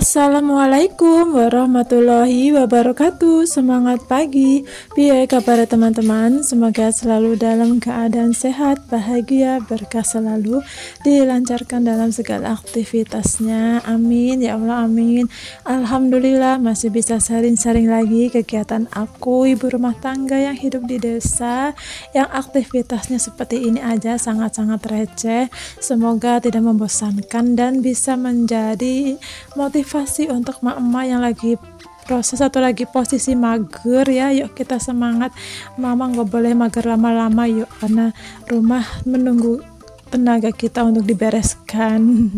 Assalamualaikum warahmatullahi wabarakatuh. Semangat pagi. Piye kabar teman-teman? Semoga selalu dalam keadaan sehat, bahagia, berkah selalu, dilancarkan dalam segala aktivitasnya. Amin ya Allah, amin. Alhamdulillah masih bisa sering-sering lagi kegiatan aku, ibu rumah tangga yang hidup di desa, yang aktivitasnya seperti ini aja, sangat-sangat receh. Semoga tidak membosankan dan bisa menjadi motivasi untuk emak-emak yang lagi proses atau lagi posisi mager ya. Yuk kita semangat, mama nggak boleh mager lama-lama yuk, karena rumah menunggu tenaga kita untuk dibereskan.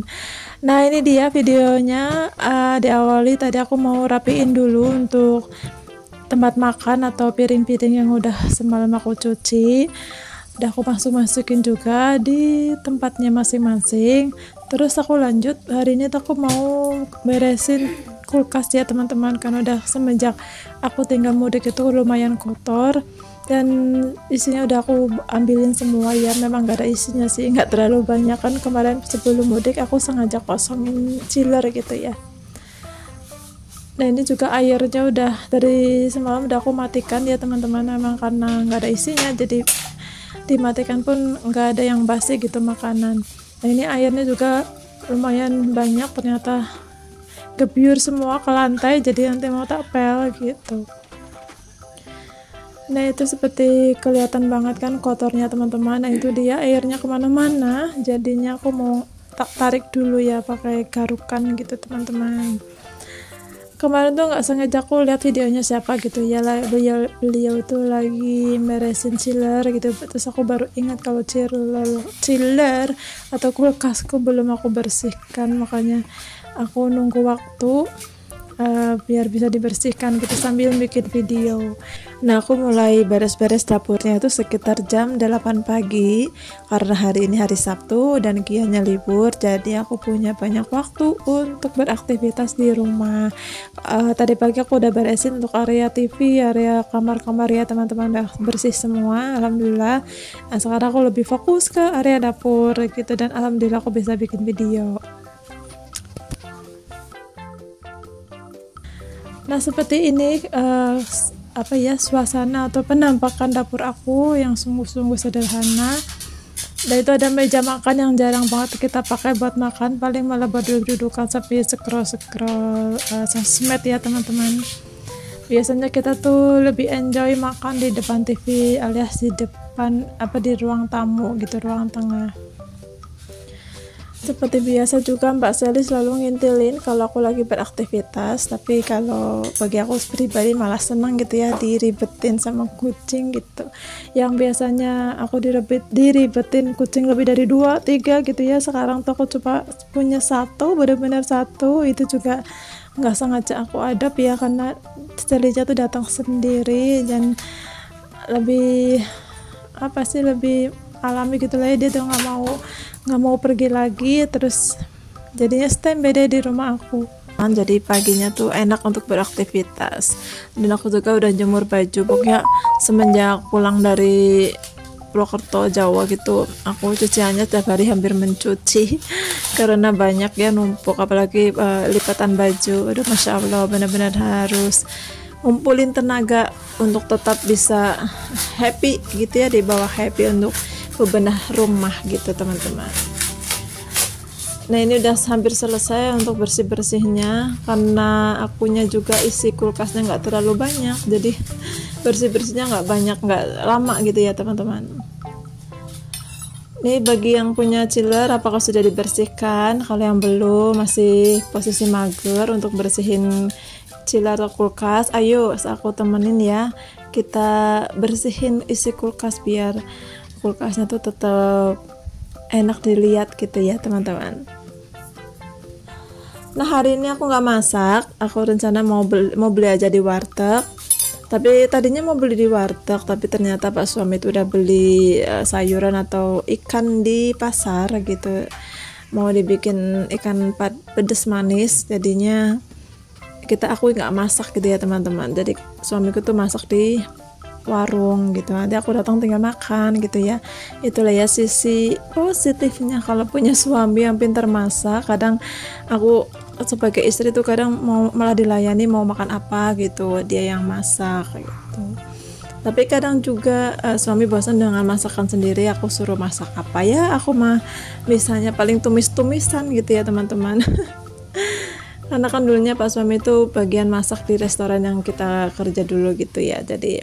Nah ini dia videonya. Diawali tadi aku mau rapiin dulu untuk tempat makan atau piring-piring yang udah semalam aku cuci. Udah aku masukin juga di tempatnya masing-masing. Terus aku lanjut, hari ini aku mau beresin kulkas ya teman-teman, kan udah semenjak aku tinggal mudik itu lumayan kotor dan isinya udah aku ambilin semua ya. Memang gak ada isinya sih, nggak terlalu banyak, kan kemarin sebelum mudik aku sengaja kosongin chiller gitu ya. Nah ini juga airnya udah dari semalam udah aku matikan ya teman-teman, memang karena nggak ada isinya jadi dimatikan pun nggak ada yang basi gitu makanan. Nah ini airnya juga lumayan banyak, ternyata gebyur semua ke lantai, jadi nanti mau tak pel gitu. Nah itu seperti kelihatan banget kan kotornya teman-teman. Nah itu dia airnya kemana-mana, jadinya aku mau tak tarik dulu ya pakai garukan gitu teman-teman. Kemarin tuh nggak sengaja aku lihat videonya siapa gitu ya, beliau itu lagi beresin chiller gitu, terus aku baru ingat kalau chiller atau kulkasku belum aku bersihkan, makanya aku nunggu waktu biar bisa dibersihkan gitu sambil bikin video. Nah aku mulai beres-beres dapurnya itu sekitar jam 8 pagi karena hari ini hari Sabtu dan Kianya libur, jadi aku punya banyak waktu untuk beraktivitas di rumah. Tadi pagi aku udah beresin untuk area TV, area kamar-kamar ya teman-teman, udah bersih semua alhamdulillah. Nah, sekarang aku lebih fokus ke area dapur gitu dan alhamdulillah aku bisa bikin video. Nah seperti ini apa ya, suasana atau penampakan dapur aku yang sungguh-sungguh sederhana. Dan itu ada meja makan yang jarang banget kita pakai buat makan, paling malah buat duduk-dudukan sampai scroll sosmed ya teman-teman. Biasanya kita tuh lebih enjoy makan di depan TV alias di depan di ruang tamu gitu, ruang tengah. Seperti biasa juga Mbak Sally selalu ngintilin kalau aku lagi beraktivitas, tapi kalau bagi aku pribadi malah senang gitu ya diribetin sama kucing gitu. Yang biasanya aku diribetin kucing lebih dari 2-3 gitu ya, sekarang tuh aku coba punya satu, benar-benar satu. Itu juga nggak sengaja aku adop ya, karena Sally-nya tuh datang sendiri dan lebih lebih alami gitu lah ya, dia tuh nggak mau pergi lagi, terus jadinya standby deh di rumah aku. Jadi paginya tuh enak untuk beraktivitas, dan aku juga udah jemur baju. Pokoknya semenjak pulang dari Purwokerto Jawa gitu, aku cuciannya tiap hari hampir mencuci karena banyak ya numpuk, apalagi lipatan baju. Aduh masya Allah, benar-benar harus ngumpulin tenaga untuk tetap bisa happy gitu ya, di bawah happy untuk bebenah rumah gitu teman-teman. Nah ini udah hampir selesai untuk bersih-bersihnya, karena akunya juga isi kulkasnya nggak terlalu banyak, jadi bersih-bersihnya nggak banyak, nggak lama gitu ya teman-teman. Ini bagi yang punya chiller, apakah sudah dibersihkan? Kalau yang belum, masih posisi mager untuk bersihin chiller atau kulkas, ayo aku temenin ya, kita bersihin isi kulkas biar kulkasnya tuh tetap enak dilihat gitu ya teman-teman. Nah hari ini aku nggak masak, aku rencana mau beli aja di warteg. Tapi tadinya mau beli di warteg, tapi ternyata Pak suami itu udah beli sayuran atau ikan di pasar gitu, mau dibikin ikan pedes manis, jadinya aku nggak masak gitu ya teman-teman. Jadi suamiku tuh masak di warung gitu, nanti aku datang tinggal makan gitu ya. Itulah ya sisi positifnya kalau punya suami yang pintar masak. Kadang aku sebagai istri tuh kadang mau malah dilayani, mau makan apa gitu dia yang masak gitu. Tapi kadang juga suami bosan dengan masakan sendiri, aku suruh masak apa ya, aku mah misalnya paling tumis-tumisan gitu ya teman-teman. Karena kan dulunya Pak suami itu bagian masak di restoran yang kita kerja dulu gitu ya, jadi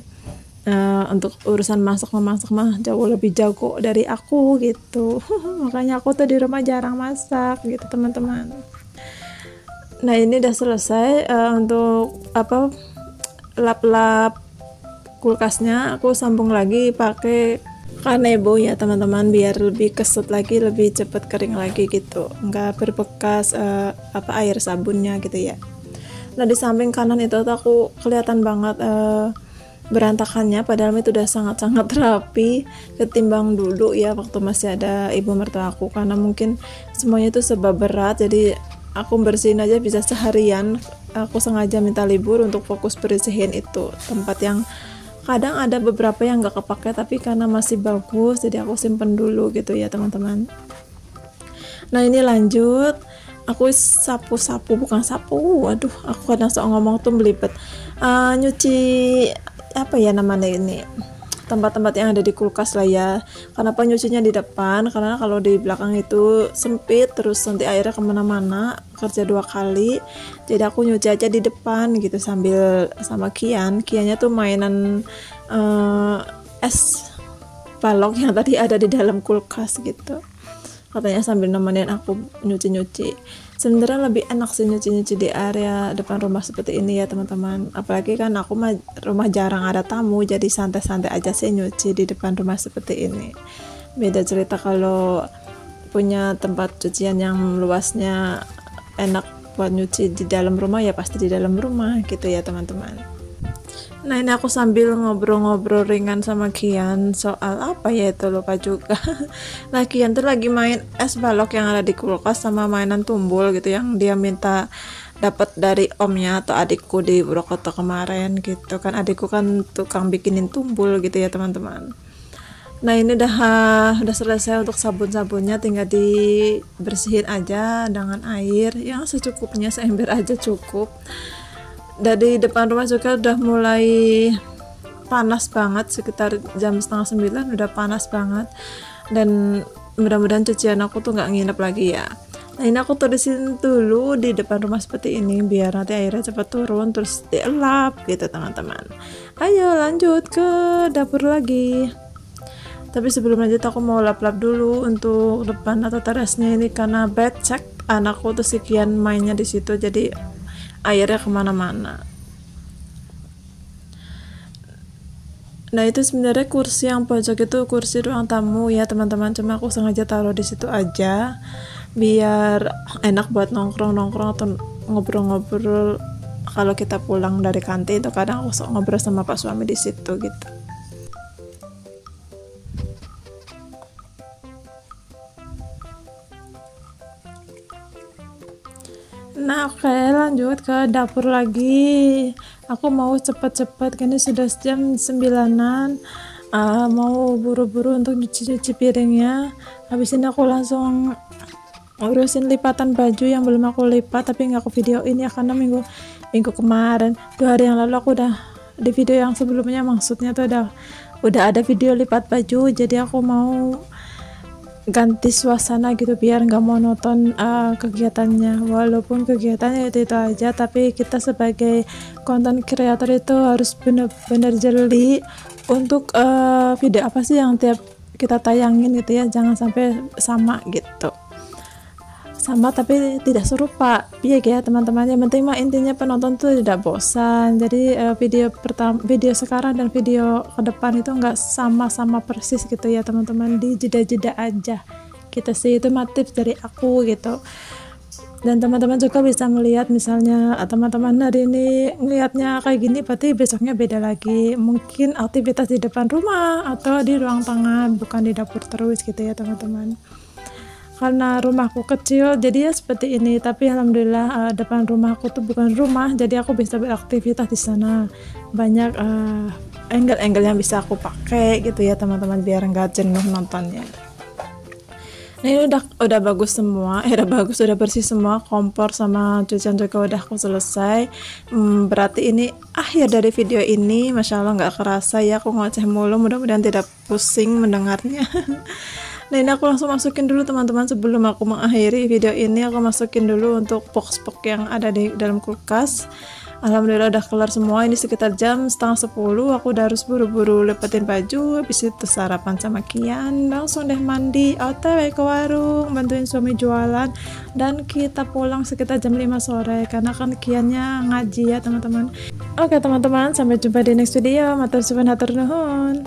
untuk urusan memasak mah jauh lebih jago dari aku gitu. Makanya aku tuh di rumah jarang masak gitu teman-teman. Nah ini udah selesai untuk apa, lap-lap kulkasnya aku sambung lagi pakai kanebo ya teman-teman, biar lebih keset lagi, lebih cepet kering lagi gitu, nggak berbekas air sabunnya gitu ya. Nah di samping kanan itu aku kelihatan banget berantakannya, padahal itu udah sangat-sangat rapi ketimbang dulu ya waktu masih ada ibu mertua aku, karena mungkin semuanya itu serba berat, jadi aku bersihin aja bisa seharian. Aku sengaja minta libur untuk fokus bersihin itu tempat yang kadang ada beberapa yang nggak kepake, tapi karena masih bagus jadi aku simpen dulu gitu ya teman-teman. Nah ini lanjut, aku sapu-sapu, bukan sapu, waduh aku kadang sok ngomong tuh belibet, nyuci apa ya namanya ini, tempat-tempat yang ada di kulkas lah ya. Kenapa nyucinya di depan? Karena kalau di belakang itu sempit, terus nanti airnya kemana-mana, kerja 2 kali. Jadi aku nyuci aja di depan gitu sambil sama Kiannya tuh mainan es balok yang tadi ada di dalam kulkas gitu. Katanya sambil nemenin aku nyuci-nyuci. Sebenarnya lebih enak sih nyuci-nyuci di area depan rumah seperti ini ya teman-teman. Apalagi kan aku rumah jarang ada tamu, jadi santai-santai aja sih nyuci di depan rumah seperti ini. Beda cerita kalau punya tempat cucian yang luasnya enak buat nyuci di dalam rumah, ya pasti di dalam rumah gitu ya teman-teman. Nah ini aku sambil ngobrol-ngobrol ringan sama Kian soal apa ya itu, lupa juga. Nah Kian tuh lagi main es balok yang ada di kulkas sama mainan tumbul gitu yang dia minta dapat dari omnya atau adikku di Purwokerto kemarin gitu kan. Adikku kan tukang bikinin tumbul gitu ya teman-teman. Nah ini udah selesai untuk sabun-sabunnya, tinggal dibersihin aja dengan air yang secukupnya, seember aja cukup. Dari depan rumah juga udah mulai panas banget, sekitar jam 8:30 udah panas banget, dan mudah-mudahan cucian aku tuh nggak nginep lagi ya. Nah ini aku tulisin dulu di depan rumah seperti ini biar nanti airnya cepat turun terus dielap gitu teman-teman. Ayo lanjut ke dapur lagi. Tapi sebelum lanjut aku mau lap-lap dulu untuk depan atau terasnya ini, karena becek anakku tuh sekian mainnya di situ jadi airnya kemana-mana. Nah itu sebenarnya kursi yang pojok itu kursi ruang tamu ya teman-teman, cuma aku sengaja taruh di situ aja biar enak buat nongkrong-nongkrong atau ngobrol-ngobrol kalau kita pulang dari kantin. Itu kadang aku ngobrol sama Pak suami di situ gitu. Nah oke, lanjut ke dapur lagi. Aku mau cepet-cepet, kini sudah jam 9-an. Mau buru-buru untuk nyuci piringnya. Habis ini aku langsung urusin lipatan baju yang belum aku lipat tapi nggak aku videoin ya, karena minggu kemarin 2 hari yang lalu aku udah di video yang sebelumnya, maksudnya tuh udah ada video lipat baju, jadi aku mau ganti suasana gitu biar nggak monoton kegiatannya. Walaupun kegiatannya itu aja, tapi kita sebagai content creator itu harus benar-benar jeli untuk video apa sih yang tiap kita tayangin gitu ya, jangan sampai sama gitu, sama tapi tidak serupa ya teman-teman. Yang penting mah intinya penonton tuh tidak bosan. Jadi video sekarang dan video ke depan itu nggak sama-sama persis gitu ya teman-teman, di jeda-jeda aja kita sih, itu tips dari aku gitu. Dan teman-teman juga bisa melihat, misalnya teman-teman hari ini ngelihatnya kayak gini, berarti besoknya beda lagi, mungkin aktivitas di depan rumah atau di ruang tengah, bukan di dapur terus gitu ya teman-teman. Karena rumahku kecil jadi ya seperti ini, tapi alhamdulillah depan rumahku tuh bukan rumah, jadi aku bisa beraktivitas di sana. Banyak angle-angle yang bisa aku pakai gitu ya teman-teman, biar nggak jenuh nontonnya. Nah ini udah bagus semua, udah bagus, udah bersih semua, kompor sama cucian juga udah aku selesai. Berarti ini akhir dari video ini. Masya Allah nggak kerasa ya aku ngoceh mulu, mudah-mudahan tidak pusing mendengarnya. Nah ini aku langsung masukin dulu teman-teman, sebelum aku mengakhiri video ini aku masukin dulu untuk box-box yang ada di dalam kulkas. Alhamdulillah udah kelar semua. Ini sekitar jam setengah 10, aku udah harus buru-buru lepetin baju, habis itu sarapan sama Kian, langsung deh mandi, otw ke warung bantuin suami jualan, dan kita pulang sekitar jam 5 sore karena kan Kiannya ngaji ya teman-teman. Oke teman-teman, sampai jumpa di next video. Matur suwun hatur nuhun.